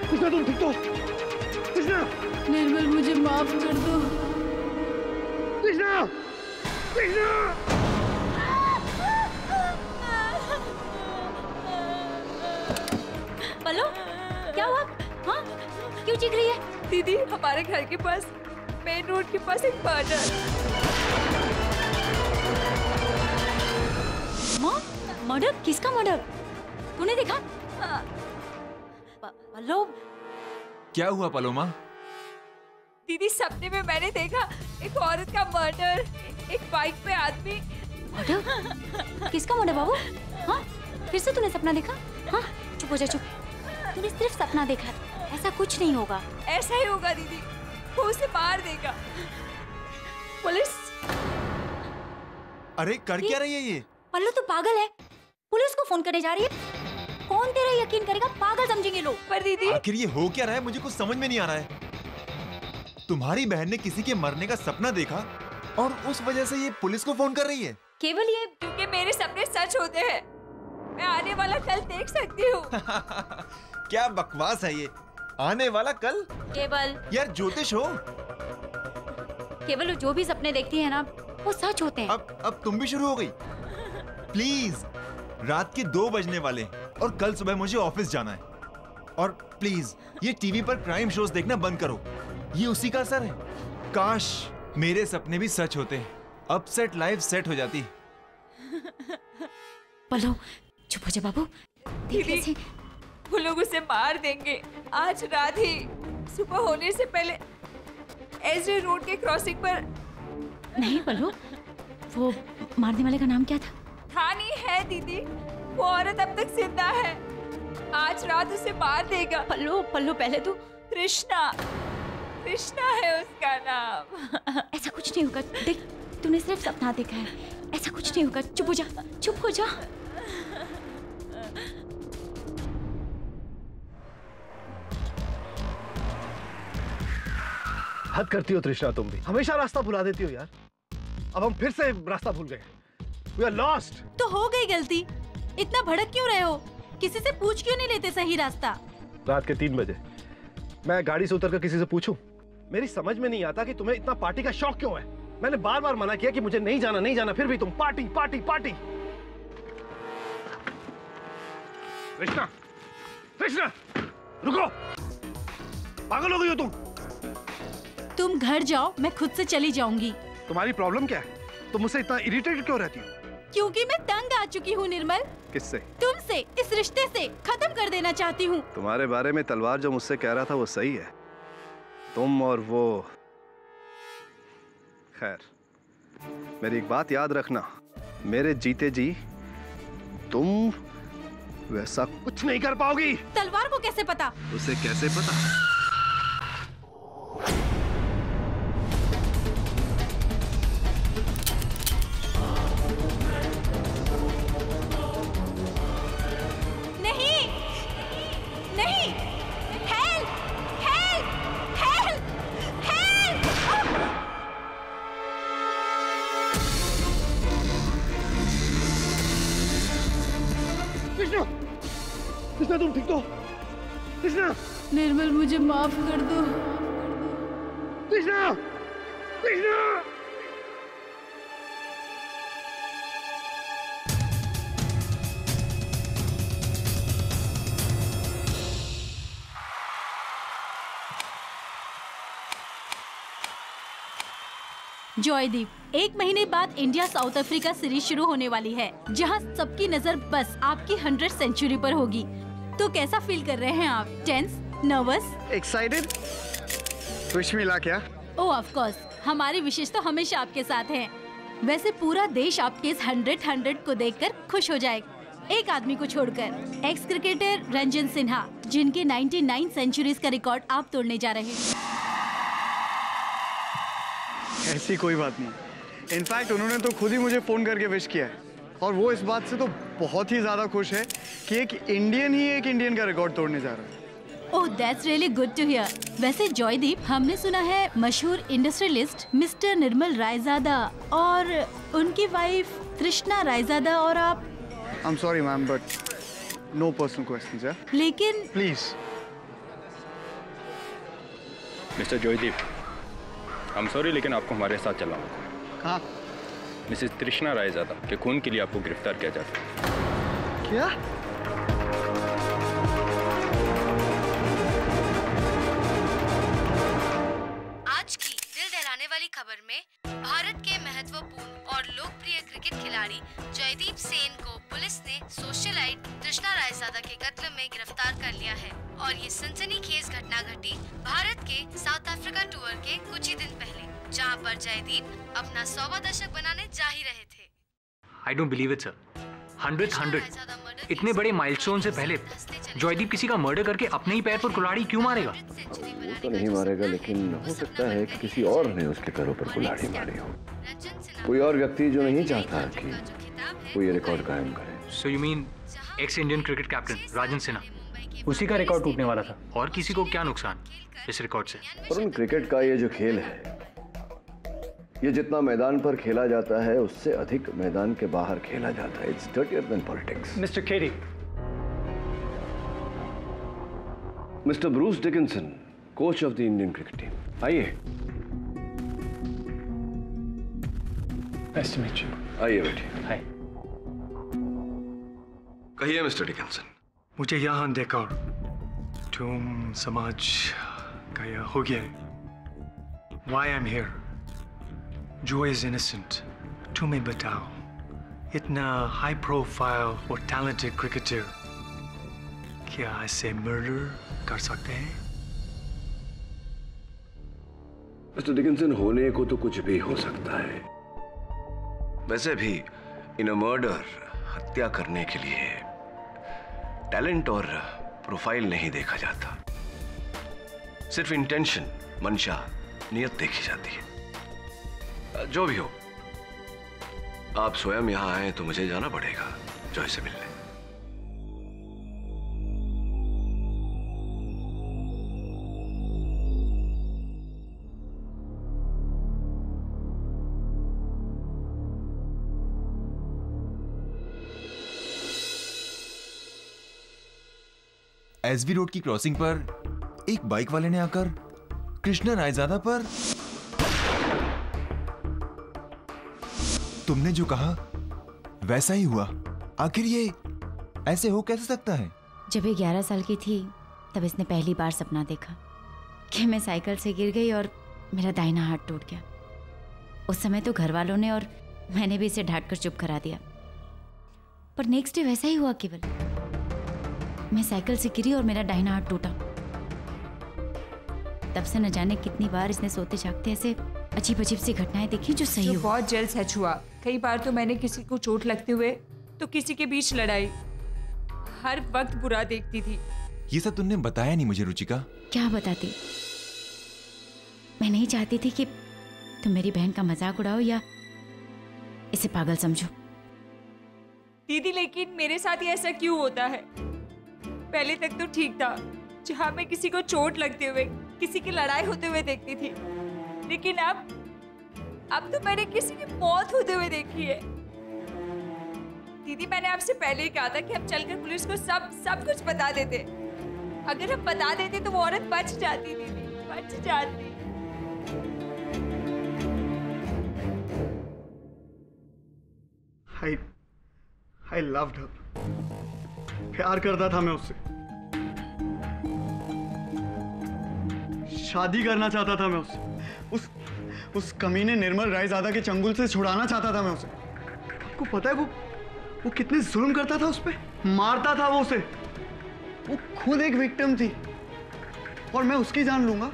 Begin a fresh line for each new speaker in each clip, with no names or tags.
कृष्णा तुम ठीक तो? कृष्णा!
निर्मल मुझे माफ कर दो।
कृष्णा! कृष्णा!
पल्लव, क्या हुआ? हाँ, क्यों चीख रही है?
दीदी, हमारे घर के पास, मेन रोड के पास एक मर्डर।
माँ, मर्डर? किसका मर्डर? तूने देखा? पल्लव,
क्या हुआ पलोमा?
दीदी, सपने में मैंने देखा एक औरत का मर्डर, एक बाइक पे आदमी।
मर्डर? किसका मर्डर बाबू? हाँ, फिर से तूने सपना देखा? हाँ, चुप हो जा, चुप। तूने सिर्फ सपना देखा, ऐसा कुछ नहीं होगा।
ऐसा ही होगा दीदी, वो उसे मार देगा। पुलिस?
अरे कर क्या रही है ये?
पल्लू तू पागल है, पुलिस को फोन करने जा रही है। कौन तेरा यकीन करेगा? पागल समझेंगे लोग।
पर दीदी,
आखिर ये हो क्या रहा है? मुझे कुछ समझ में नहीं आ रहा है। तुम्हारी बहन ने किसी के मरने का सपना देखा और उस वजह से ये पुलिस को फोन कर रही है।
केवल ये
क्योंकि मेरे सपने सच होते हैं, मैं आने वाला कल देख सकती हूँ।
क्या बकवास है ये, आने वाला कल?
केवल
यार ज्योतिष हो।
केवल जो भी सपने देखती है ना, वो सच होते हैं।
अब तुम भी शुरू हो गई। प्लीज, रात के 2 बजने वाले और कल सुबह मुझे ऑफिस जाना है। और प्लीज ये टीवी पर क्राइम शोज देखना बंद करो, ये उसी का असर है। काश मेरे सपने भी सच होते, अब सेट लाइफ सेट हो जाती।
पल्लव, चुप हो जा बाबू।
दीदी, वो लोग उसे मार देंगे आज रात ही, सुबह होने से पहले एसरे रोड के क्रॉसिंग पर।
नहीं पल्लव, वो मारने वाले का नाम क्या था?
थानी है दीदी, वो औरत अब तक जिंदा है, आज रात उसे मार देगा।
पल्लव पहले तू।
कृष्णा, कृष्णा है उसका नाम।
ऐसा कुछ नहीं होगा, देख तूने सिर्फ सपना देखा है, ऐसा कुछ नहीं होगा। चुप हो जा, चुप हो जा।
हद करती हो तृष्णा, तुम भी हमेशा रास्ता भुला देती हो यार। अब हम फिर से रास्ता भूल गए। We are lost।
तो हो गई गलती, इतना भड़क क्यों रहे हो? किसी से पूछ क्यों नहीं लेते सही रास्ता?
रात के 3 बजे मैं गाड़ी से उतरकर किसी से पूछूं? मेरी समझ में नहीं आता कि तुम्हें इतना पार्टी का शौक क्यों है। मैंने बार बार मना किया कि मुझे नहीं जाना नहीं जाना, फिर भी तुम party party party. Krishna, Krishna रुको, पागल हो गई हो
तुम घर जाओ, मैं खुद से चली जाऊंगी।
तुम्हारी प्रॉब्लम क्या है? तुम मुझसे इतना इरिटेटेड क्यों रहती हो?
क्योंकि मैं तंग आ चुकी हूँ निर्मल।
किससे?
तुमसे, इस रिश्ते से खत्म कर देना चाहती हूँ।
तुम्हारे बारे में तलवार जो मुझसे कह रहा था वो सही है, तुम और वो। खैर, मेरी एक बात याद रखना, मेरे जीते जी तुम वैसा कुछ नहीं कर पाओगी।
तलवार को कैसे पता?
उसे कैसे पता? कृष्णा तुम ठीक तो? कृष्णा!
निर्मल मुझे माफ कर दो।
कृष्णा! कृष्णा!
जॉयदीप, 1 महीने बाद इंडिया साउथ अफ्रीका सीरीज शुरू होने वाली है, जहां सबकी नजर बस आपकी 100 सेंचुरी पर होगी। तो कैसा फील कर रहे हैं आप? Tense, nervous,
excited? खुश मिला क्या?
ओह ऑफ कोर्स, हमारी विशेष तो हमेशा आपके साथ है। वैसे पूरा देश आपके इस 100 को देखकर खुश हो जाएगा, एक आदमी को छोड़कर, एक्स क्रिकेटर रंजन सिन्हा, जिनके 99 सेंचुरीज का रिकॉर्ड आप तोड़ने जा रहे हैं।
ऐसी कोई बात नहीं, इनफैक्ट उन्होंने तो खुद ही मुझे फोन करके विश किया है, और वो इस बात से तो बहुत ही ज्यादा खुश है कि एक इंडियन का रिकॉर्ड तोड़ने जा रहा है।
Oh that's really good to hear. वैसे जॉयदीप, हमने सुना है मशहूर इंडस्ट्रियलिस्ट मिस्टर निर्मल रायजादा और उनकी वाइफ तृष्णा रायजादा और आप।
I am sorry ma'am, but no personal questions.
लेकिन
please
mister Joydeep, I am sorry लेकिन आपको हमारे साथ चलना होगा।
कहाँ?
मिसेस तृष्णा रायजादा के खून के लिए आपको गिरफ्तार किया जाता है।
क्या?
आज की दिल दहलाने वाली खबर में भारत के महत्वपूर्ण और लोकप्रिय क्रिकेट खिलाड़ी जयदीप सेन को पुलिस ने सोशलाइट तृष्णा रायजादा के कत्ल में गिरफ्तार कर लिया है। और ये सनसनीखेज घटना घटी भारत के साउथ अफ्रीका टूर के कुछ ही दिन पहले, जहां पर जयदीप अपना 100वां दशक बनाने जा ही रहे थे।
I don't believe it, sir. 100 इतने बड़े माइलस्टोन से पहले जॉयदीप किसी का मर्डर करके अपने ही पैर पर कुल्हाड़ी क्यों मारेगा?
वो तो नहीं मारेगा, लेकिन हो सकता है कि किसी और ने उसके पैरों पर कुल्हाड़ी मारी हो। कोई और व्यक्ति जो नहीं चाहता कि वो ये रिकॉर्ड कायम करे।
So you mean ex Indian cricket captain Rajan Sinha, उसी का रिकॉर्ड टूटने वाला था? और किसी को क्या नुकसान इस रिकॉर्ड से?
पर उन क्रिकेट का ये जो खेल है, ये जितना मैदान पर खेला जाता है उससे अधिक मैदान के बाहर खेला जाता है। It's dirtier than politics.
Mister Kerry,
mister Bruce Dickinson, coach of the Indian cricket team, आइए।
Nice to meet you.
आइए बैठिए।
हाय।
कहिए मिस्टर डिकिंसन।
मुझे यहाँ देखा तुम समाज का यह हो गया है। Why I'm here? Joy is innocent. तुम्हें बताओ, इतना हाई प्रोफाइल और टैलेंटेड क्रिकेटर क्या ऐसे मर्डर कर सकते हैं?
मिस्टर डिकिंसन, होने को तो कुछ भी हो सकता है। वैसे भी इन अ मर्डर, हत्या करने के लिए टैलेंट और प्रोफाइल नहीं देखा जाता, सिर्फ इंटेंशन, मंशा, नियत देखी जाती है। जो भी हो, आप स्वयं यहां आए तो मुझे जाना पड़ेगा जॉय से मिलने।
एसवी रोड की क्रॉसिंग पर एक बाइक वाले ने आकर कृष्णा रायजादा पर तुमने जो कहा वैसा ही हुआ। आखिर ये ऐसे हो कैसे सकता है?
जब ये 11 साल की थी तब इसने पहली बार सपना देखा कि मैं साइकिल से गिर गई और मेरा दाहिना हाथ टूट गया। उस समय तो घर वालों ने और मैंने भी इसे डांट कर चुप करा दिया, पर नेक्स्ट डे वैसा ही हुआ। केवल मैं साइकिल से गिरी और मेरा दाहिना हाथ टूटा। तब से न जाने कितनी बार इसने सोते जागते ऐसे अजीब अजीब सी घटनाएं देखी जो सही हो।
बहुत जल्द सच हुआ। कई बार तो मैंने किसी को चोट लगते हुए तो किसी के बीच लड़ाई, हर वक्त बुरा देखती थी।
ये सब तुमने बताया नहीं मुझे रुचिका।
क्या बताती? मैं नहीं चाहती थी कि तुम मेरी बहन का मजाक उड़ाओ या इसे पागल समझो।
दीदी, लेकिन मेरे साथ ही ऐसा क्यों होता है? पहले तक तो ठीक था, जहाँ मैं किसी को चोट लगते हुए, किसी की लड़ाई होते हुए देखती थी, लेकिन अब तो मैंने किसी की मौत होते हुए देखी है। दीदी, मैंने आपसे पहले ही कहा था कि हम चलकर पुलिस को सब कुछ बता देते। अगर हम बता देते तो वो औरत बच जाती। दीदी, बच जाती।
I loved her. प्यार करता था मैं उससे, शादी करना चाहता था मैं उससे, उस कमीने निर्मल रायजादा के चंगुल से छुड़ाना चाहता था मैं उसे। आपको पता है वो कितने जुल्म करता था उस पे, मारता था वो उसे। वो खुद एक विक्टिम थी और मैं उसकी जान लूंगा?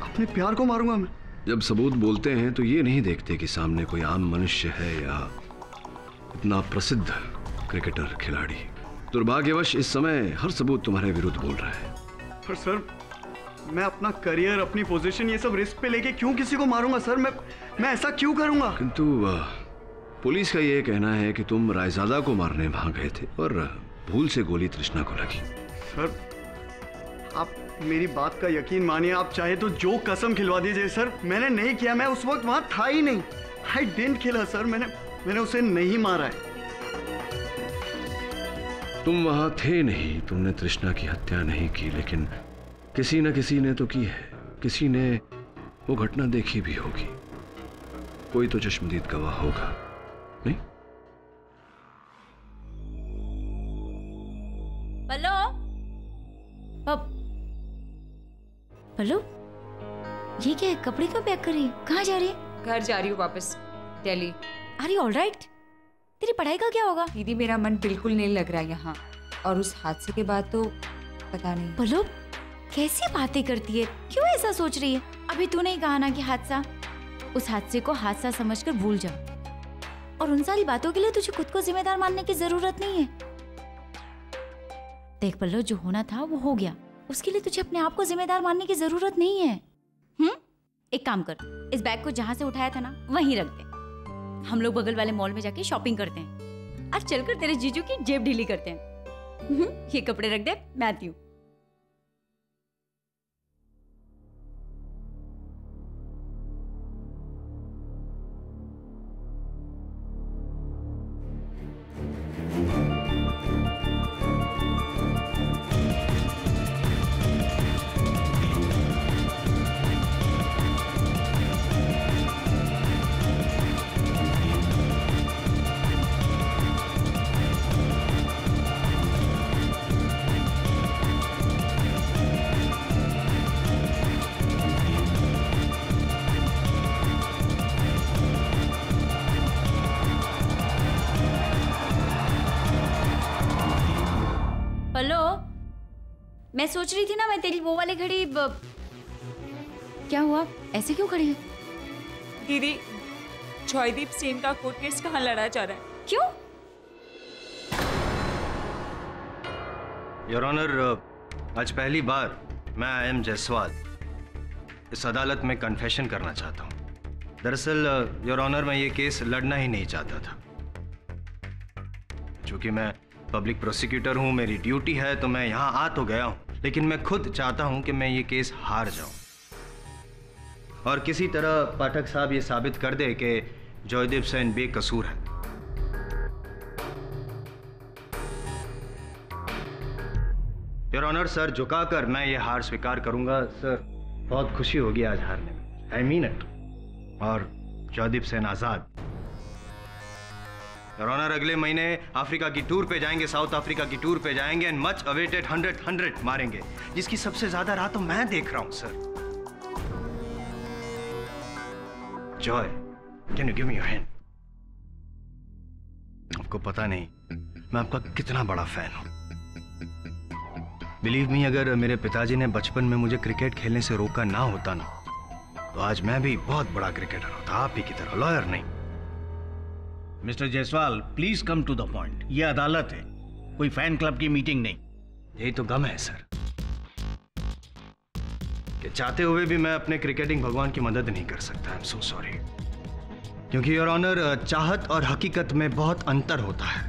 अपने प्यार को मारूंगा मैं?
जब सबूत बोलते हैं तो ये नहीं देखते कि सामने कोई आम मनुष्य है या इतना प्रसिद्ध क्रिकेटर खिलाड़ी। दुर्भाग्यवश इस समय हर सबूत तुम्हारे विरुद्ध बोल रहा है।
पर सर, मैं अपना करियर, अपनी पोजीशन, ये सब रिस्क पे लेके क्यों किसी को मारूंगा सर? मैं ऐसा क्यों करूंगा?
किंतु पुलिस का ये कहना है कि तुम रायजादा को मारने वहां गए थे और भूल से गोली तृष्णा को लगी।
सर, आप मेरी बात का यकीन मानिए। आप चाहे तो जो कसम खिलवा दीजिए सर, मैंने नहीं किया। मैं उस वक्त वहां था ही नहीं। I didn't kill her sir. मैंने उसे नहीं मारा है।
तुम वहां थे नहीं, तुमने तृष्णा की हत्या नहीं की, लेकिन किसी न किसी ने तो की है। किसी ने वो घटना देखी भी होगी, कोई तो चश्मदीद गवाह होगा, नहीं?
पल्लो, पल्लो, ये क्या है? कपड़े क्यों पैक कर रही है? कहाँ जा रही है?
घर जा रही हूँ वापस, Delhi.
Are you all right? तेरी पढ़ाई का क्या होगा?
दीदी मेरा मन बिल्कुल नहीं लग रहा यहाँ, और उस हादसे के बाद तो पता नहीं।
पल्लो, कैसी बातें करती है? क्यों ऐसा सोच रही है? अभी तूने ही कहा ना कि हादसा, उस हादसे को हादसा समझकर भूल जा, और उन सारी बातों के लिए तुझे खुद को जिम्मेदार मानने की जरूरत नहीं है। देख पल्लो, जो होना था वो हो गया, उसके लिए तुझे अपने आप को जिम्मेदार मानने की जरूरत नहीं है। एक काम कर, इस बैग को जहां से उठाया था ना वहीं रख दे। हम लोग बगल वाले मॉल में जाके शॉपिंग करते हैं, आज चलकर तेरे जीजू की जेब ढीली करते हैं। ये कपड़े रख दे, मैं आती हूँ। मैं सोच रही थी ना, मैं तेरी वो वाली घड़ी क्या हुआ? ऐसे क्यों खड़ी है?
दीदी, जॉयदीप सेन का कोर्ट केस कहाँ लड़ा जा रहा है?
क्यों?
योर ऑनर, आज पहली बार मैं एम जायसवाल इस अदालत में कन्फेशन करना चाहता हूँ। दरअसल योर ऑनर, मैं ये केस लड़ना ही नहीं चाहता था। चूंकि मैं पब्लिक प्रोसिक्यूटर हूँ, मेरी ड्यूटी है, तो मैं यहाँ आ तो गया हूँ, लेकिन मैं खुद चाहता हूँ कि मैं ये केस हार जाऊँ और किसी तरह पाठक साहब ये साबित कर दे कि जॉयदीप सेन बेकसूर है। योर ऑनर सर, झुकाकर मैं ये हार स्वीकार करूंगा। सर, बहुत खुशी होगी आज हारने में, आई मीन इट। और जॉयदीप सेन आजाद। योर ऑनर, अगले महीने अफ्रीका की टूर पे जाएंगे, साउथ अफ्रीका की टूर पे जाएंगे एंड मच अवेटेड 100 मारेंगे, जिसकी सबसे ज्यादा राह तो मैं देख रहा हूं sir. Joy, can you give me your hand? आपको पता नहीं मैं आपका कितना बड़ा फैन हूं। बिलीव मी, अगर मेरे पिताजी ने बचपन में मुझे क्रिकेट खेलने से रोका ना होता ना, तो आज मैं भी बहुत बड़ा क्रिकेटर होता, आप ही की तरह, लॉयर नहीं।
Mister Jaiswal, please come to the point. ये अदालत है, कोई फैन क्लब की मीटिंग नहीं।
यही तो गम है सर, कि चाहते हुए भी मैं अपने क्रिकेटिंग भगवान की मदद नहीं कर सकता। I am so sorry. क्योंकि योर ऑनर, चाहत और हकीकत में बहुत अंतर होता है,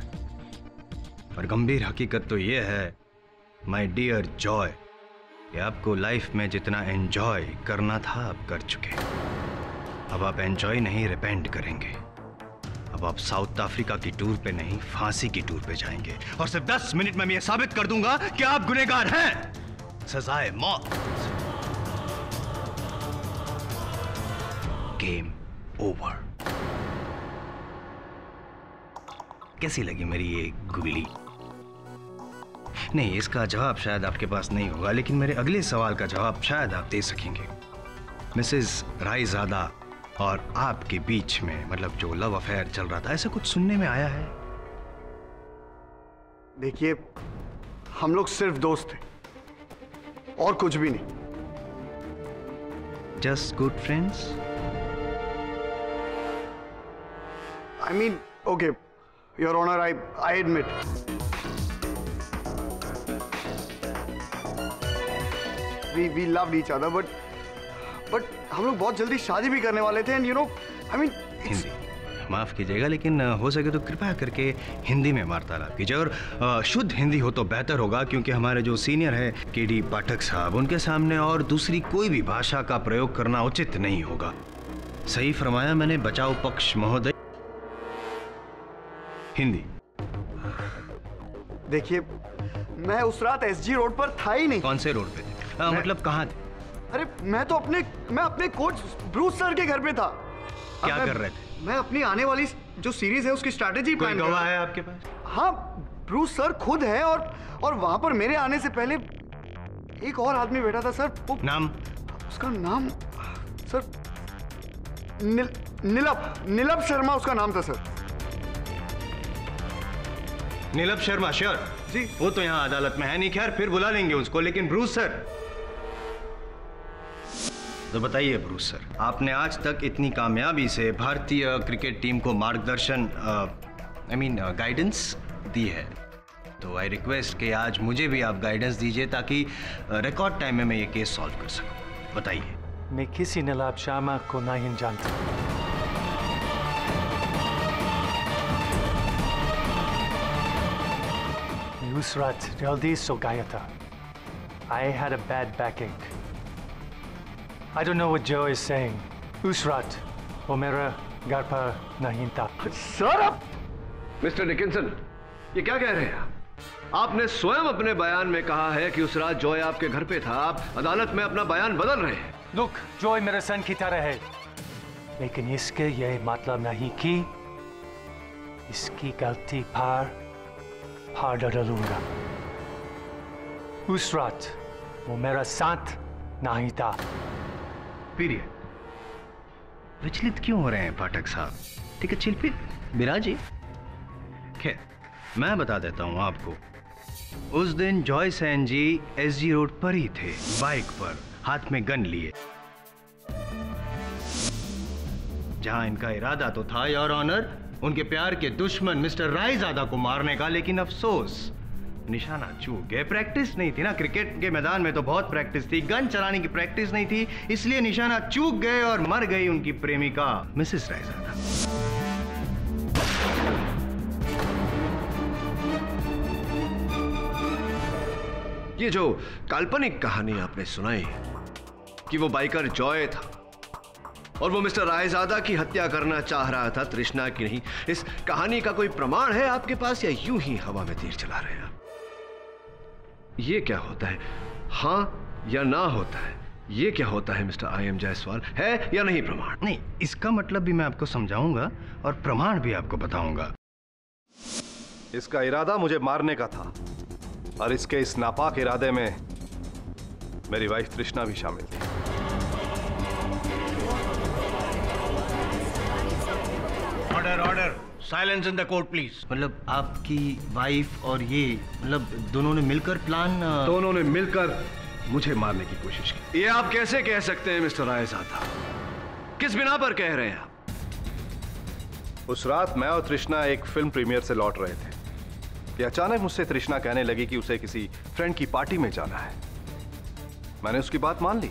और गंभीर हकीकत तो यह है माय डियर जॉय, कि आपको लाइफ में जितना एंजॉय करना था आप कर चुके। अब आप एंजॉय नहीं, रिपेंट करेंगे। अब आप साउथ अफ्रीका की टूर पे नहीं, फांसी की टूर पे जाएंगे, और सिर्फ 10 मिनट में मैं ये साबित कर दूंगा कि आप गुनहगार हैं। सजाए मौत। Game over. कैसी लगी मेरी ये गुगली? नहीं, इसका जवाब शायद आपके पास नहीं होगा, लेकिन मेरे अगले सवाल का जवाब शायद आप दे सकेंगे। मिसेस रायजादा और आपके बीच में, मतलब जो लव अफेयर चल रहा था, ऐसा कुछ सुनने में आया है?
देखिए, हम लोग सिर्फ दोस्त थे और कुछ भी नहीं।
Just good friends?
I mean, okay your honour, I admit we loved each other, but हम लोग बहुत जल्दी शादी भी करने वाले थे, and you know, I mean,
Hindi माफ कीजिएगा, लेकिन हो सके तो कृपया करके हिंदी में वार्तालाप कीजिए, और शुद्ध हिंदी हो तो बेहतर होगा, क्योंकि हमारे जो सीनियर है केडी पाठक साहब, उनके सामने और दूसरी कोई भी भाषा का प्रयोग करना उचित नहीं होगा। सही फरमाया मैंने, बचाओ पक्ष महोदय। हिंदी।
देखिए, मैं उस रात एसजी रोड पर था ही नहीं।
कौन से रोड पे थे? मतलब कहाँ थे?
अरे मैं अपने कोच ब्रूस सर के घर पे था।
क्या कर रहे थे?
मैं अपनी आने वाली जो सीरीज है उसकी स्ट्रैटेजी प्लान कर रहा।
गवाह है आपके पास?
हाँ, ब्रूस सर खुद है और वहां पर मेरे आने से पहले एक और आदमी बैठा था सर। वो
नाम?
उसका नाम सर नीलभ शर्मा उसका नाम था सर।
नीलभ शर्मा? श्योर
जी।
वो तो यहाँ अदालत में है नहीं, खैर फिर बुला लेंगे उसको। लेकिन ब्रूस सर, तो बताइए ब्रूस सर, आपने आज तक इतनी कामयाबी से भारतीय क्रिकेट टीम को मार्गदर्शन गाइडेंस दी है, तो आई रिक्वेस्ट कि आज मुझे भी आप गाइडेंस दीजिए ताकि रिकॉर्ड टाइम में मैं ये केस सॉल्व कर सकूं। बताइए।
मैं किसी नीलभ शर्मा को नहीं जानता। उस रात जल्दी सो गया था। I had a bad backache. I don't know what Joe is saying. उस रात वो मेरा घर पर नहीं था।
सर आप मिस्टर डिकिंसन, ये क्या कह रहे हैं? आपने स्वयं अपने बयान में कहा है कि उस रात जॉय आपके घर पे था। आप अदालत में अपना बयान बदल रहे हैं।
Look, जॉय मेरे सन की तरह है, लेकिन इसके ये मतलब नहीं कि इसकी गलती पर हाथ डालूंगा। उस रात वो मेरा साथ नहीं था।
पीरियड। विचलित क्यों हो रहे हैं पाठक साहब? ठीक है, चिल बिराजी। खैर, मैं बता देता हूं आपको। उस दिन जॉय सेन जी एसजी रोड पर ही थे, बाइक पर, हाथ में गन लिए। जहां इनका इरादा तो था योर ऑनर उनके प्यार के दुश्मन मिस्टर रायजादा को मारने का, लेकिन अफसोस निशाना चूक गए। प्रैक्टिस नहीं थी ना, क्रिकेट के मैदान में तो बहुत प्रैक्टिस थी, गन चलाने की प्रैक्टिस नहीं थी, इसलिए निशाना चूक गए और मर गई उनकी प्रेमिका मिसेस रायजादा।
ये जो काल्पनिक कहानी आपने सुनाई कि वो बाइकर जॉय था और वो मिस्टर रायजादा की हत्या करना चाह रहा था, तृष्णा की नहीं, इस कहानी का कोई प्रमाण है आपके पास या यूं ही हवा में तीर चला रहे हैं? ये क्या होता है? हाँ या ना होता है? ये क्या होता है मिस्टर आई.एम. जायसवाल? है या नहीं प्रमाण?
नहीं, इसका मतलब भी मैं आपको समझाऊंगा और प्रमाण भी आपको बताऊंगा।
इसका इरादा मुझे मारने का था और इसके इस नापाक इरादे में मेरी वाइफ तृष्णा भी शामिल थी।
Order order, silence in the court please.
मतलब आपकी वाइफ और ये मतलब दोनों ने मिलकर प्लान?
दोनों ने मिलकर मुझे मारने की कोशिश की। ये आप कैसे कह सकते हैं मिस्टर रायजादा? किस बिना पर कह रहे हैं आप?
उस रात मैं और तृष्णा एक फिल्म प्रीमियर से लौट रहे थे कि अचानक मुझसे तृष्णा कहने लगी कि उसे किसी फ्रेंड की पार्टी में जाना है। मैंने उसकी बात मान ली,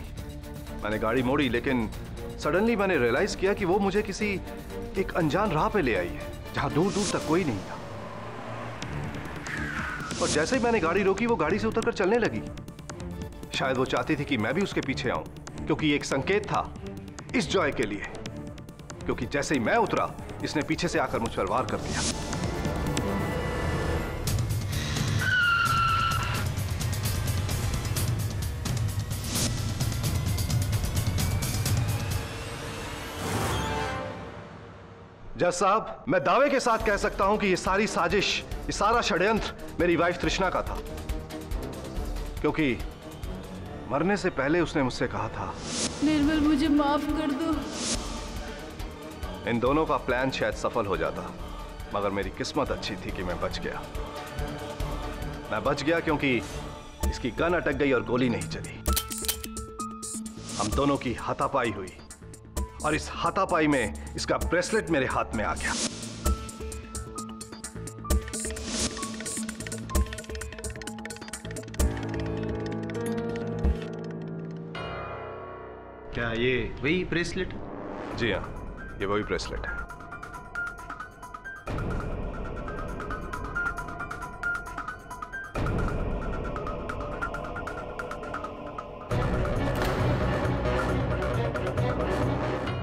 मैंने गाड़ी मोड़ी, लेकिन सडनली मैंने रियलाइज किया कि वो मुझे किसी एक अनजान राह पे ले आई है जहां दूर दूर तक कोई नहीं था। और जैसे ही मैंने गाड़ी रोकी वो गाड़ी से उतरकर चलने लगी। शायद वो चाहती थी कि मैं भी उसके पीछे आऊं, क्योंकि ये एक संकेत था इस जॉय के लिए, क्योंकि जैसे ही मैं उतरा इसने पीछे से आकर मुझ पर वार कर दिया। जज साहब, मैं दावे के साथ कह सकता हूं कि ये सारी साजिश, ये सारा षड्यंत्र मेरी वाइफ तृष्णा का था, क्योंकि मरने से पहले उसने मुझसे कहा था,
निर्मल मुझे माफ कर दो।
इन दोनों का प्लान शायद सफल हो जाता, मगर मेरी किस्मत अच्छी थी कि मैं बच गया। मैं बच गया क्योंकि इसकी गन अटक गई और गोली नहीं चली। हम दोनों की हाथापाई हुई और इस हाथापाई में इसका ब्रेसलेट मेरे हाथ में आ गया।
क्या ये वही ब्रेसलेट?
जी हाँ, ये वही ब्रेसलेट है।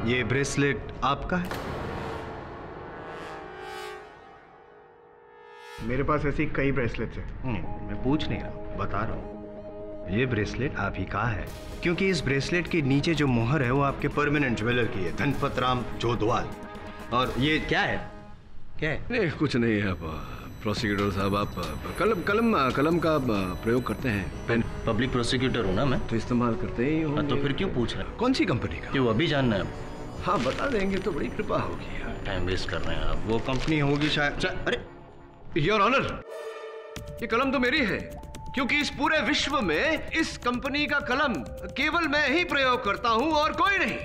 ये ब्रेसलेट आपका है?
मेरे पास ऐसी कई ब्रेसलेट्स हैं।
मैं पूछ नहीं रहा, बता रहा हूं। ये ब्रेसलेट आप ही का है, क्योंकि इस ब्रेसलेट के नीचे जो मोहर है वो आपके परमानेंट ज्वेलर की है, धनपत राम जोधवाल। और ये क्या है? क्या है?
नहीं, कुछ नहीं है प्रोसिक्यूटर साहब। आप कलम का प्रयोग करते हैं? पेन।
पब्लिक प्रोसिक्यूटर हूँ ना मैं,
तो इस्तेमाल करते ही होंगे।
तो फिर क्यों पूछ रहे हैं?
कौन सी कंपनी का?
क्यों अभी जानना है?
हाँ बता देंगे तो बड़ी कृपा होगी।
टाइम वेस्ट कर रहे हैं आप। वो कंपनी होगी शायद।
अरे योर ऑनर, ये कलम तो मेरी है, क्योंकि इस पूरे विश्व में इस कंपनी का कलम केवल मैं ही प्रयोग करता हूं और कोई नहीं।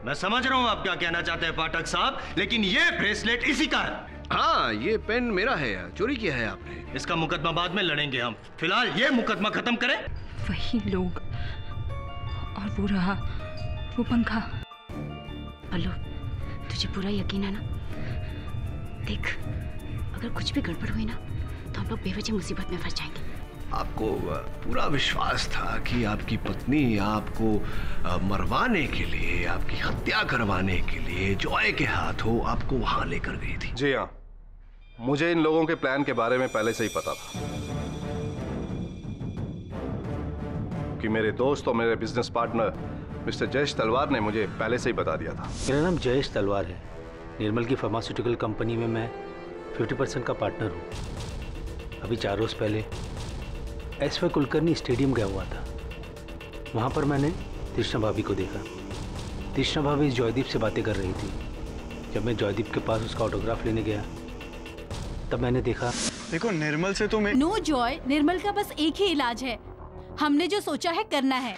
मैं समझ रहा हूं आप क्या कहना चाहते हैं पाठक साहब, लेकिन ये ब्रेसलेट इसी का है।
हाँ, ये पेन मेरा है, चोरी किया है आपने।
इसका मुकदमा बाद में लड़ेंगे हम, फिलहाल ये मुकदमा खत्म करें।
वही लोग और वो रहा वो पंखा।
पल्लू, तुझे पूरा यकीन है ना? देख, अगर कुछ भी गड़बड़ हुई ना तो हम लोग बेवजह मुसीबत में फंस जाएंगे।
आपको पूरा विश्वास था कि आपकी पत्नी आपको मरवाने के लिए, आपकी हत्या करवाने के लिए जॉय के हाथों आपको वहां लेकर गई थी।
जी हाँ, मुझे इन लोगों के प्लान के बारे में पहले से ही पता था कि मेरे दोस्त और मेरे बिजनेस पार्टनर मिस्टर जयेश तलवार ने मुझे पहले से ही बता दिया था।
मेरा नाम जयेश तलवार है। निर्मल की फार्मास्यूटिकल कंपनी में मैं 50% का पार्टनर हूँ। अभी 4 रोज पहले एस.वाई. कुलकर्णी स्टेडियम गया हुआ था। वहाँ पर मैंने तृष्णा भाभी को देखा। तृष्णा भाभी जॉयदीप से बातें कर रही थी। जब मैं जॉयदीप के पास उसका ऑटोग्राफ लेने गया तब मैंने देखा।
देखो, निर्मल से तो मैं
नो जॉय, निर्मल का बस एक ही इलाज है। हमने जो सोचा है करना है।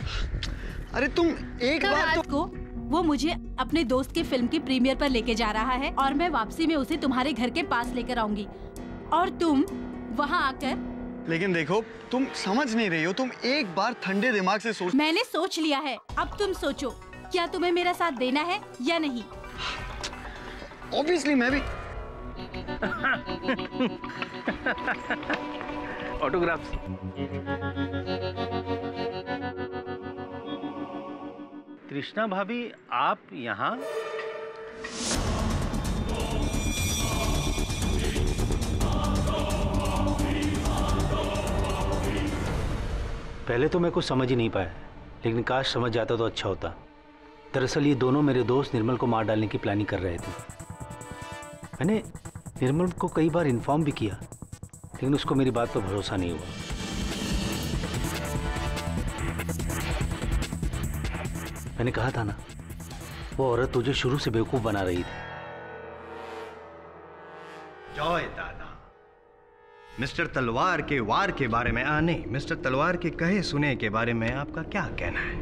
अरे तुम एक बार तो
को वो मुझे अपने दोस्त के फिल्म की प्रीमियर पर लेके जा रहा है और मैं वापसी में उसे तुम्हारे घर के पास लेकर आऊंगी और तुम वहाँ आकर।
लेकिन देखो, तुम समझ नहीं रही हो। तुम एक बार ठंडे दिमाग से सोच।
मैंने सोच लिया है, अब तुम सोचो, क्या तुम्हें मेरा साथ देना है या नहीं?
ऑब्वियसली मैं भी।
ऑटोग्राफ।
तृष्णा भाभी, आप यहाँ?
पहले तो मैं कुछ समझ ही नहीं पाया, लेकिन काश समझ जाता तो अच्छा होता। दरअसल ये दोनों मेरे दोस्त निर्मल को मार डालने की प्लानिंग कर रहे थे। मैंने निर्मल को कई बार इन्फॉर्म भी किया, लेकिन उसको मेरी बात पर भरोसा नहीं हुआ। मैंने कहा था ना, वो औरत तुझे शुरू से बेवकूफ बना रही थी।
जॉय दादा, मिस्टर तलवार के वार के बारे में नहीं, मिस्टर तलवार के कहे सुने के बारे में आपका क्या कहना है?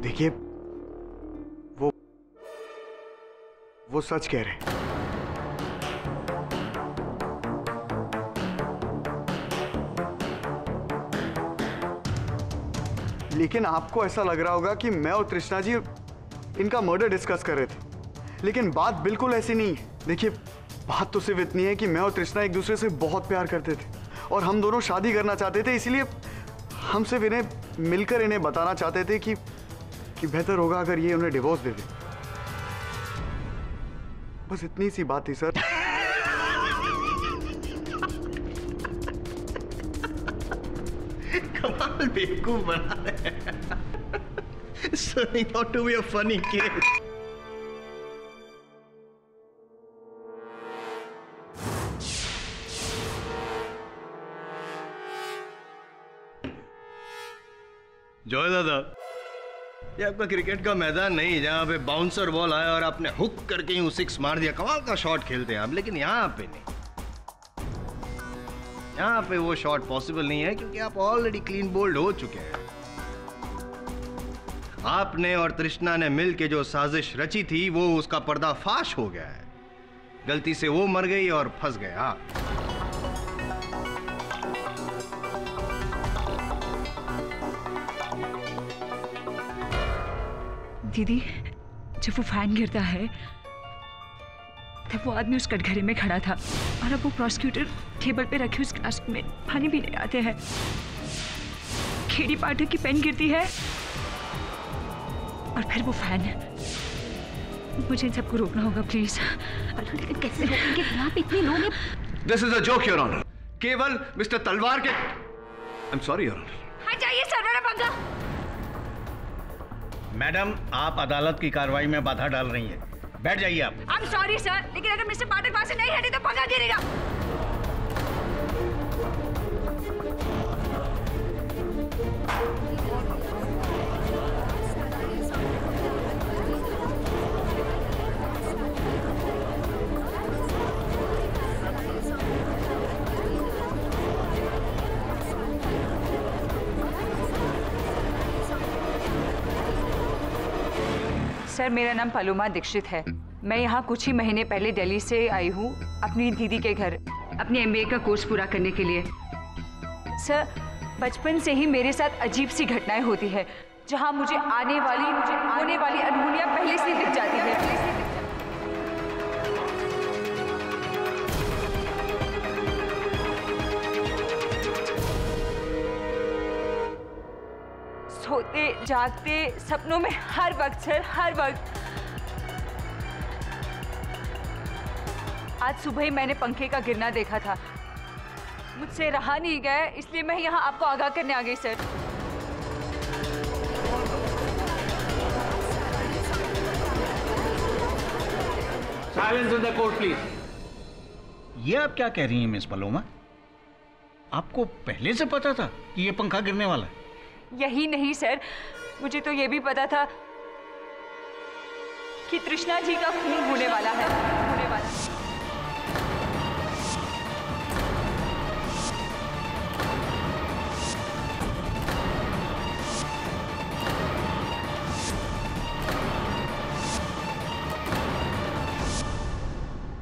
देखिए, वो सच कह रहे हैं। लेकिन आपको ऐसा लग रहा होगा कि मैं और तृष्णा जी इनका मर्डर डिस्कस कर रहे थे, लेकिन बात बिल्कुल ऐसी नहीं है। देखिए, बात तो सिर्फ इतनी है कि मैं और तृष्णा एक दूसरे से बहुत प्यार करते थे और हम दोनों शादी करना चाहते थे। इसलिए हम सिर्फ इन्हें मिलकर इन्हें बताना चाहते थे कि बेहतर होगा अगर ये उन्हें डिवोर्स दे दे। बस इतनी सी बात थी सर।
कमाल बेवकूफ बना रहे हैं। Turning out to be a funny kid. Joy दादा, ये आपका क्रिकेट का मैदान नहीं जहां पे बाउंसर बॉल आया और आपने हुक करके यूं सिक्स मार दिया। कमाल का शॉट खेलते हैं आप, लेकिन यहाँ पे नहीं। यहाँ पे वो शॉट पॉसिबल नहीं है क्योंकि आप ऑलरेडी क्लीन बोल्ड हो चुके हैं। आपने और तृष्णा ने मिल के जो साजिश रची थी वो उसका पर्दाफाश हो गया है। गलती से वो मर गई और फंस गए आप।
दीदी, जब वो फैन गिरता है तब वो आदमी उस कटघरे में खड़ा था और अब वो प्रोसिक्यूटर टेबल पे रखे उस ग्लास में पानी पीने आते हैं। खेड़ी पाठक की पेन गिरती है और फिर वो फैन। मुझे इन सबको रोकना होगा प्लीज।
लेकिन कैसे रोकेंगे? यहाँ पे इतने लोग हैं।
This is a joke your honour. केवल मिस्टर तलवार के
I'm sorry, Your Honor.
हटाइए सर मेरा पंखा।
मैडम, आप अदालत की कार्रवाई में बाधा डाल रही हैं। बैठ जाइए आप।
I'm sorry सर, लेकिन अगर मिस्टर पाठक वहां से नहीं हटे तो पंखा गिरेगा। सर मेरा नाम पलोमा दीक्षित है। मैं यहाँ कुछ ही महीने पहले दिल्ली से आई हूँ अपनी दीदी के घर अपने एमबीए का कोर्स पूरा करने के लिए। सर बचपन से ही मेरे साथ अजीब सी घटनाएं होती है जहाँ मुझे होने वाली अनहोनियाँ पहले से दिख जाती है। सोते जागते सपनों में हर वक्त सर, हर वक्त। आज सुबह ही मैंने पंखे का गिरना देखा था, मुझसे रहा नहीं गया, इसलिए मैं यहाँ आपको आगाह करने आ गई sir.
Silence in the court please. ये आप क्या कह रही हैं मिस पलोमा? आपको पहले से पता था कि ये पंखा गिरने वाला है?
यही नहीं सर, मुझे तो ये भी पता था कि तृष्णा जी का खून होने वाला है, होने वाला है।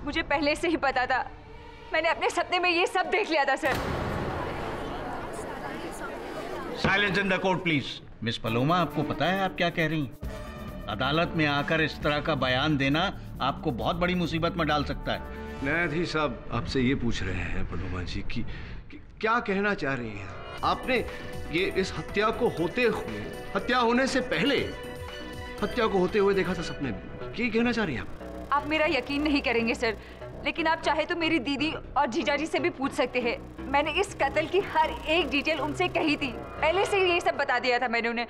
मुझे पहले से ही पता था, मैंने अपने सपने में ये सब देख लिया था sir.
Silence in the court please. Miss Paloma, आपको पता है आप क्या कह रही हैं? अदालत में आकर इस तरह का बयान देना आपको बहुत बड़ी मुसीबत में डाल सकता है।
न्यायाधीश साहब आपसे ये पूछ रहे हैं पलोमा जी कि क्या कहना चाह रही हैं? आपने ये इस हत्या को होते हुए, हत्या होने से पहले हत्या को होते हुए देखा था सपने में, क्या कहना चाह रही हैं
आप मेरा यकीन नहीं करेंगे सर, लेकिन आप चाहे तो मेरी दीदी और जीजाजी से भी पूछ सकते हैं। मैंने इस कत्ल की हर एक डिटेल उनसे कही थी, पहले से ही ये सब बता दिया था मैंने उन्हें।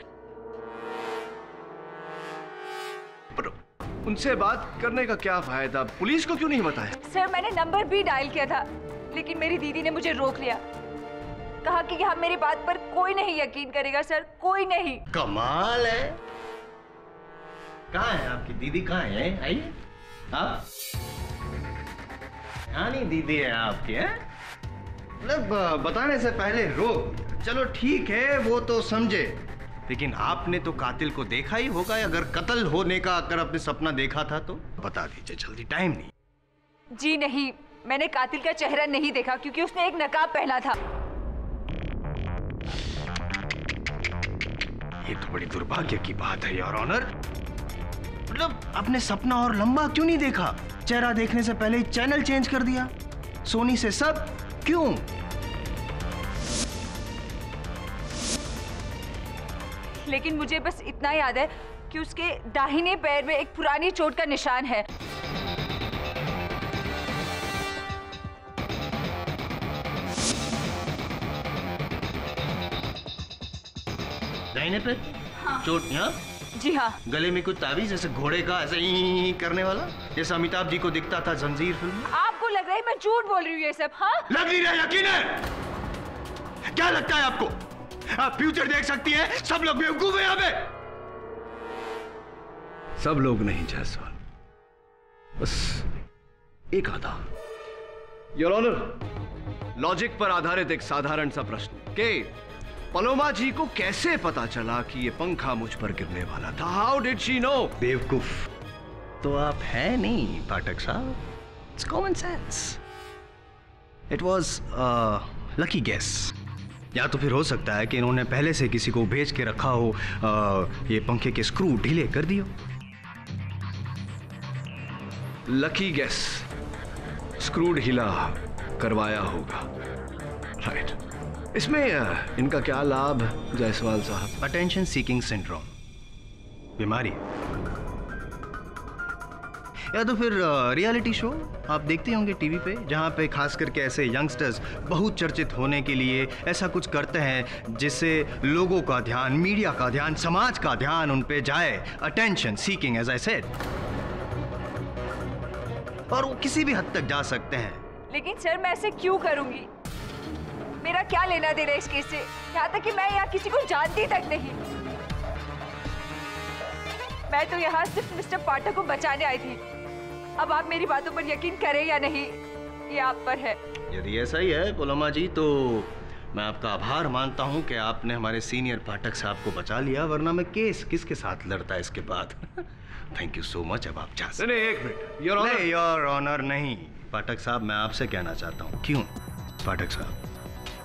पर उनसे बात करने का क्या फायदा? पुलिस को क्यों नहीं बताया?
सर मैंने नंबर भी डायल किया था, लेकिन मेरी दीदी ने मुझे रोक लिया, कहा कि यहाँ मेरी बात पर कोई नहीं यकीन करेगा सर, कोई नहीं।
कमाल है। कहाँ है आपकी दीदी? कहाँ है? आइए। हाँ नहीं दीदी है आपकी, है? मतलब बताने से पहले रोक। चलो ठीक है, वो तो समझे, लेकिन आपने तो कातिल को देखा ही होगा। अगर कत्ल होने का अगर आपने सपना देखा था तो बता दीजिए जल्दी, टाइम नहीं।
जी नहीं, मैंने कातिल का चेहरा नहीं देखा क्योंकि उसने एक नकाब पहना था।
ये तो बड़ी दुर्भाग्य की बात है योर ऑनर। मतलब आपने सपना और लंबा क्यों नहीं देखा? चेहरा देखने से पहले ही चैनल चेंज कर दिया, सोनी से सब क्यों?
लेकिन मुझे बस इतना याद है कि उसके दाहिने पैर में एक पुरानी चोट का निशान है।
दाहिने पे? हाँ। चोट यहाँ?
जी हाँ।
गले में कुछ ताबीज जैसे घोड़े का ऐसे ही करने वाला, जैसा अमिताभ जी को दिखता था जंजीर फिल्म में?
आपको लग रहा है मैं झूठ बोल रही हूँ ये सब? हाँ
लग नहीं रहा, यकीन है। क्या लगता है आपको? आप फ्यूचर देख सकती हैं? सब लोग बेवकूफ हैं यहाँ पे।
सब लोग नहीं जायसवाल, बस एक आधा। योर ऑनर, लॉजिक पर आधारित एक साधारण सा प्रश्न के पलोमा जी को कैसे पता चला कि ये पंखा मुझ पर गिरने वाला था? How did she know?
बेवकूफ तो आप हैं नहीं पाठक साहब, it's common sense. It was lucky guess. या तो फिर हो सकता है कि इन्होंने पहले से किसी को भेज के रखा हो, ये पंखे के स्क्रू ढीले कर दियो।
लकी गेस, स्क्रू ढीला करवाया होगा, राइट। इसमें इनका क्या लाभ जायसवाल साहब?
अटेंशन सीकिंग सिंड्रोम बीमारी। या तो फिर रियलिटी शो आप देखते होंगे टीवी पे, जहाँ पे खास करके ऐसे यंगस्टर्स बहुत चर्चित होने के लिए ऐसा कुछ करते हैं जिससे लोगों का ध्यान, मीडिया का ध्यान, समाज का ध्यान उन पे जाए। Attention seeking as I said. और वो किसी भी हद तक जा सकते हैं।
लेकिन सर मैं ऐसे क्यों करूंगी? मेरा क्या लेना देना इस केस से? यहाँ तक कि मैं यहाँ किसी को जानती तक नहीं। मैं तो यहाँ सिर्फ मिस्टर पाठक को बचाने आई थी। अब आप मेरी बातों पर यकीन करें या नहीं, ये आप पर है।
यदि ऐसा ही है पलोमा जी, तो मैं आपका आभार मानता हूँ कि आपने हमारे सीनियर पाठक साहब को बचा लिया, वरना मैं केस किसके साथ लड़ता है इसके बाद। Thank you so much. अब आप जा सकते।
नहीं, एक मिनट।
योर ऑनर नहीं पाठक साहब, मैं आपसे कहना चाहता हूँ। क्यों पाठक साहब,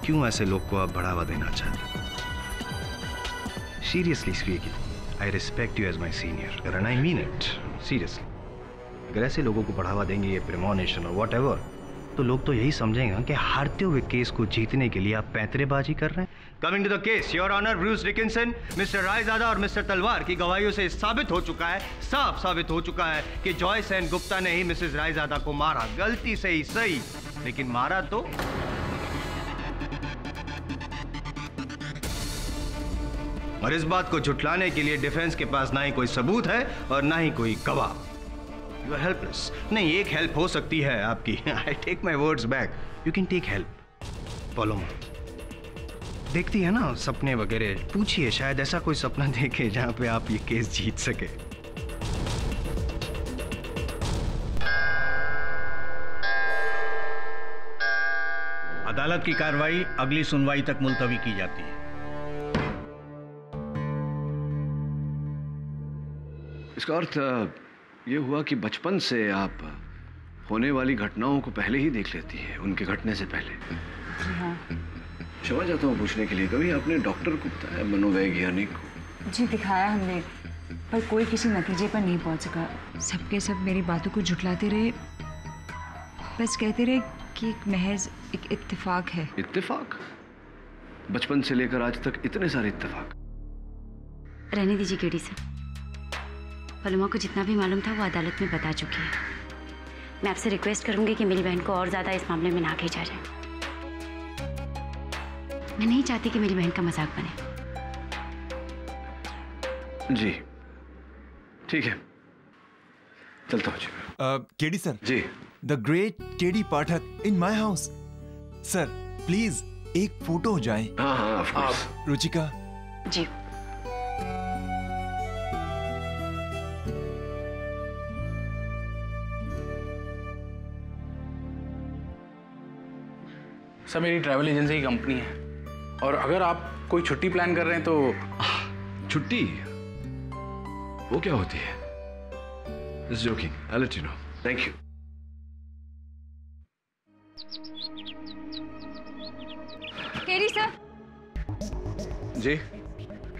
क्यों ऐसे लोग को आप बढ़ावा देना चाहते? Seriously speaking, I respect you as my senior, and I mean it seriously. अगर ऐसे लोगों को बढ़ावा देंगे, ये प्रेमोनेशन और whatever, तो लोग तो यही समझेंगे कि हारते हुए केस को जीतने के लिए आप पैंतरेबाजी कर रहे हैं। Coming to the case, Your Honor, Bruce Dickinson, mister Raizada और मिस्टर तलवार की गवाहियों से साबित हो चुका है, साफ साबित हो चुका है कि जॉयस एंड गुप्ता ने ही मिसेस रायजादा को मारा। गलती से ही सही, लेकिन मारा तो और इस बात को झुठलाने के लिए डिफेंस के पास ना ही कोई सबूत है और ना ही कोई गवाह। You are helpless. नहीं, एक हेल्प हो सकती है आपकी। I take my words back, you can take help. Paloma देखती है ना सपने वगैरह, पूछिए शायद ऐसा कोई सपना देखे जहां पे आप ये केस जीत सके।
अदालत की कार्रवाई अगली सुनवाई तक मुलतवी की जाती है।
इसका अर्थ ये हुआ कि बचपन से आप होने वाली घटनाओं को पहले ही देख लेती है, उनके घटने से पहले।
हाँ।
क्षमा चाहता हूँ पूछने के लिए, कभी आपने डॉक्टर को बताया, मनोवैज्ञानिक को?
जी दिखाया हमने, पर कोई किसी नतीजे पर नहीं पहुंच सका। सबके सब मेरी बातों को झुठलाते रहे, बस कहते रहे कि एक महज एक इत्तेफाक है।
इत्तेफाक? बचपन से लेकर आज तक इतने सारे इत्तेफाक।
रहने दीजिए केडी सर, पलोमा को जितना भी मालूम था वो अदालत में बता चुकी है। मैं आपसे रिक्वेस्ट करूंगी कि मेरी बहन को और ज्यादा इस मामले में ना खींचा जाए। मैं नहीं चाहती कि मेरी बहन का मजाक बने।
जी ठीक है, चलता हूँ जी।
KD sir
ji.
The great KD Pathak in my house. Sir please एक फोटो हो जाए।
हाँ हाँ of course.
Ruchika
ji.
Sir मेरी ट्रैवल एजेंसी की कंपनी है, और अगर आप कोई छुट्टी प्लान कर रहे हैं तो।
छुट्टी? वो क्या होती है? Just joking. I'll let you know. Thank you.
KD sir.
जी।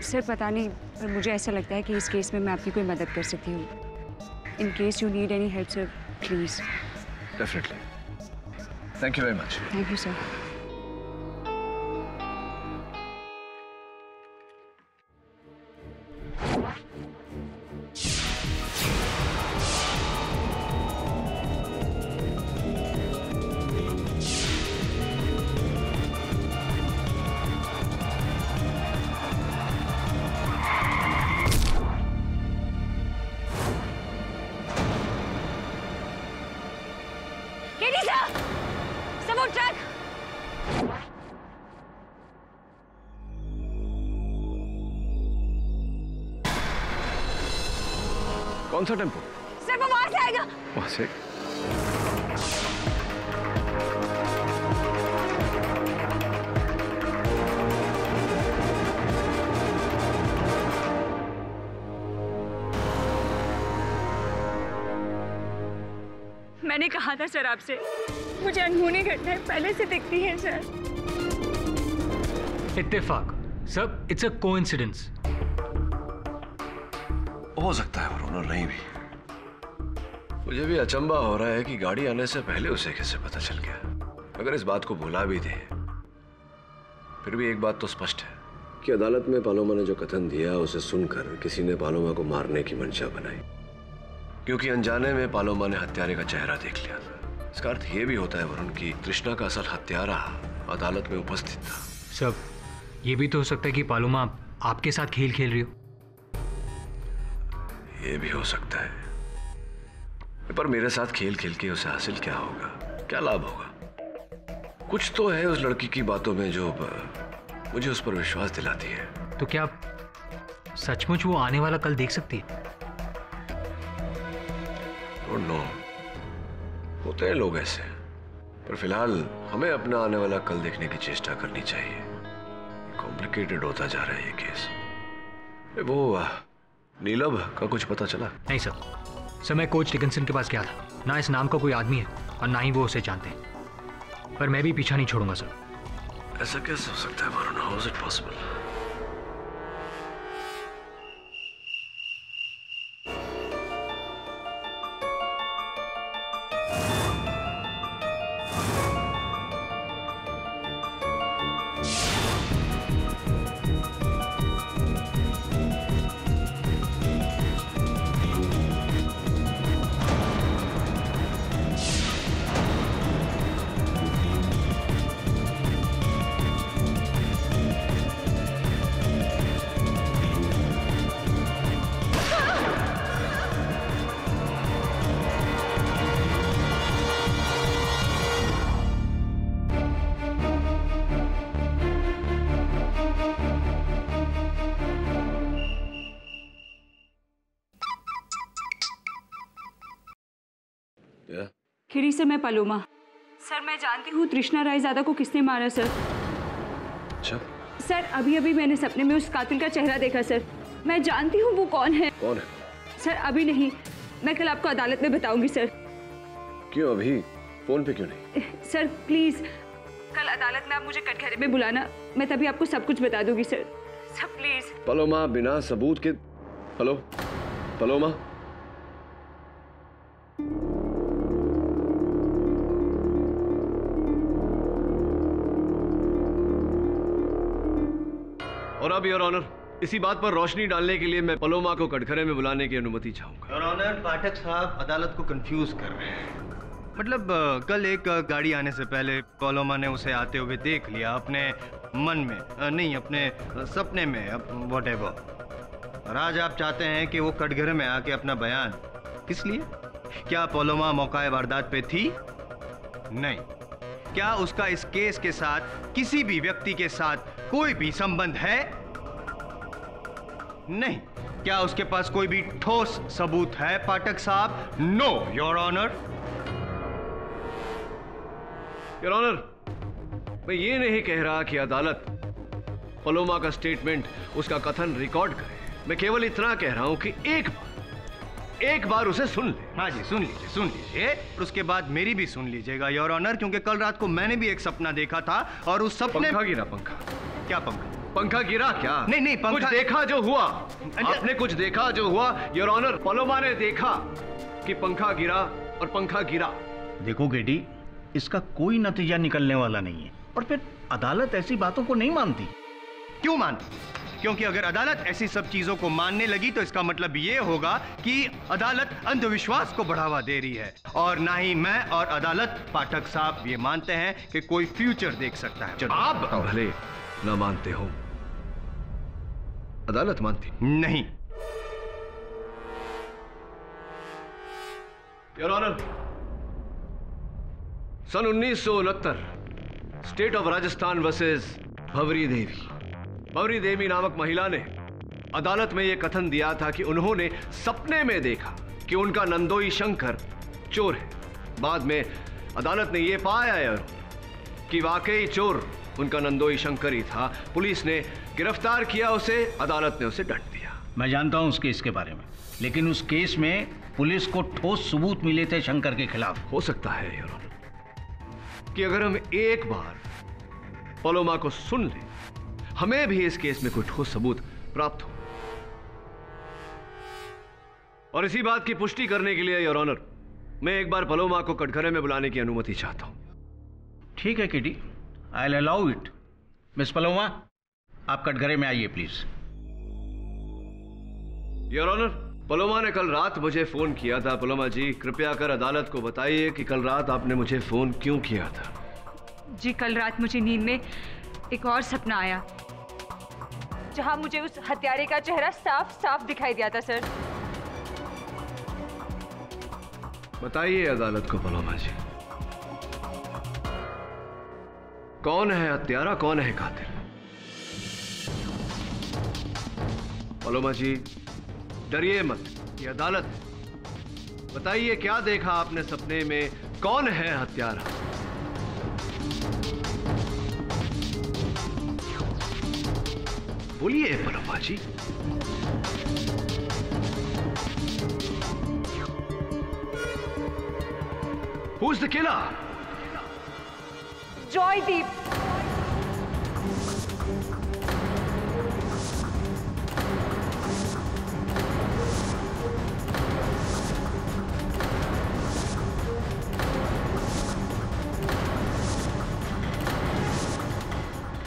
सर पता नहीं, पर मुझे ऐसा लगता है कि इस केस में मैं आपकी कोई मदद कर सकती हूँ। In case you need any help sir, please.
Definitely. Thank you very much.
Thank you sir.
कौन सा टेम्पो?
सर वो वहां से आएगा।
वहां से?
मैंने कहा था सर आपसे, मुझे अनहोनी घटनाएं पहले से दिखती हैं सर।
इत्तेफाक सर, इट्स अ कोइंसिडेंस।
हो सकता है और नहीं भी। मुझे भी अचंबा हो रहा है कि गाड़ी आने से पहले उसे कैसे पता चल गया। अगर इस बात को भुला भी दे, फिर भी एक बात तो स्पष्ट है कि अदालत में पालोमा ने जो कथन दिया उसे सुनकर किसी ने पालोमा को मारने की मंशा बनाई। क्योंकि अनजाने में पालोमा ने हत्यारे का चेहरा देख लिया था। इसका अर्थ यह भी होता है वरुण कि तृष्णा का असल हत्यारा अदालत में उपस्थित था।
सब ये भी तो हो सकता है कि पालोमा आपके साथ खेल खेल रही हो।
ये भी हो सकता है, पर मेरे साथ खेल खेल के उसे हासिल क्या होगा, क्या लाभ होगा? कुछ तो है उस लड़की की बातों में जो मुझे उस पर विश्वास दिलाती है।
तो क्या सचमुच वो आने वाला कल देख सकती है?
डोंट नो, होते हैं लोग ऐसे, पर फिलहाल हमें अपना आने वाला कल देखने की चेष्टा करनी चाहिए। कॉम्प्लिकेटेड होता जा रहा है ये केस। वो नीलम का कुछ पता चला?
नहीं सर, मैं कोच डिकिंसन के पास गया था। ना इस नाम का कोई आदमी है और ना ही वो उसे जानते हैं, पर मैं भी पीछा नहीं छोड़ूंगा सर।
ऐसा कैसे हो सकता है Varun? How is it possible?
खिरी से मैं पालोमा। सर मैं जानती हूँ तृष्णा रायजादा को किसने मारा सर।
अच्छा
सर, अभी अभी मैंने सपने में उस कातिल का चेहरा देखा सर। मैं जानती हूँ वो कौन है।
कौन है?
सर अभी नहीं, मैं कल आपको अदालत में बताऊंगी सर।
क्यों अभी? फोन पे क्यों नहीं?
सर प्लीज, कल अदालत में आप मुझे कटघरे में बुलाना, मैं तभी आपको सब कुछ बता दूंगी सर। Sir please.
पलोमा, बिना सबूत के। Hello Paloma. और अब योर ऑनर, इसी बात पर रोशनी डालने के लिए मैं पलोमा को कटघरे में बुलाने की अनुमति चाहूंगा।
योर ऑनर, पाठक साहब अदालत को कंफ्यूज कर रहे हैं। मतलब कल एक गाड़ी आने से पहले पलोमा ने उसे आते हुए देख लिया अपने मन में, नहीं अपने सपने में, व्हाटएवर। और आज आप चाहते हैं कि वो कटघरे में आके अपना बयान, किस लिए? क्या पलोमा मौका वारदात पे थी? नहीं। क्या उसका इस केस के साथ किसी भी व्यक्ति के साथ कोई भी संबंध है? नहीं। क्या उसके पास कोई भी ठोस सबूत है पाठक साहब? No your honour.
Your honour, मैं ये नहीं कह रहा कि अदालत पलोमा का स्टेटमेंट, उसका कथन रिकॉर्ड करे। मैं केवल इतना कह रहा हूं कि एक बार उसे सुन ले।
हाँ जी, सुन लीजिए और उसके बाद मेरी भी सुन लीजिएगा योर ऑनर, क्योंकि कल रात को मैंने भी एक सपना देखा था और उस सपने।
पंखा गिरा? पंखा?
क्या पंखा?
पंखा गिरा क्या?
नहीं पंखा।
कुछ देखा जो हुआ? आपने कुछ देखा जो हुआ योर ऑनर? पलोमा ने देखा कि पंखा गिरा और पंखा गिरा।
देखो गेडी, इसका कोई नतीजा निकलने वाला नहीं है और फिर अदालत ऐसी बातों को नहीं मानती।
क्यों मानती? क्योंकि अगर अदालत ऐसी सब चीजों को मानने लगी तो इसका मतलब ये होगा कि अदालत अंधविश्वास को बढ़ावा दे रही है, और ना ही मैं और अदालत पाठक साहब ये मानते हैं कि कोई फ्यूचर देख सकता है।
आप भले ना मानते हो, अदालत मानती
नहीं।
योर ऑनर, सन 1969 state of Rajasthan versus Bhanwari Devi. Bhanwari Devi नामक महिला ने अदालत में यह कथन दिया था कि उन्होंने सपने में देखा कि उनका नंदोई शंकर चोर है। बाद में अदालत ने यह पाया कि वाकई चोर उनका नंदोई शंकर ही था। पुलिस ने गिरफ्तार किया उसे, अदालत ने उसे दंड दिया।
मैं जानता हूं उस केस के बारे में, लेकिन उस केस में पुलिस को ठोस सबूत मिले थे शंकर के खिलाफ।
हो सकता है योर ऑनर कि अगर हम एक बार पलोमा को सुन लें, हमें भी इस केस में कोई ठोस सबूत प्राप्त हो। और इसी बात की पुष्टि करने के लिए योर ऑनर, मैं एक बार पलोमा को कटघरे में बुलाने की अनुमति चाहता हूं।
ठीक है किडी, I will allow it. Miss Paloma, आप कटघरे में आइए प्लीज।
योर ऑनर, पलोमा ने कल रात मुझे फोन किया था। पलोमा जी, कृपया कर अदालत को बताइए कि कल रात आपने मुझे फोन क्यों किया था।
जी, कल रात मुझे नींद में एक और सपना आया, जहां मुझे उस हत्यारे का चेहरा साफ साफ दिखाई दिया था सर।
बताइए अदालत को पलोमा जी, कौन है हत्यारा, कौन है कातिल? पलोमा जी, डरिए मत, ये अदालत है। बताइए क्या देखा आपने सपने में, कौन है हत्यारा? बोलिए Paloma ji. Who's the killer?
Joydeep.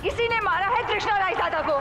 इसी ने मारा है तृष्णा रायजादा को।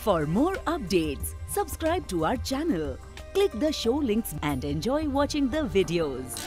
For more updates, subscribe to our channel, click the show links and enjoy watching the videos.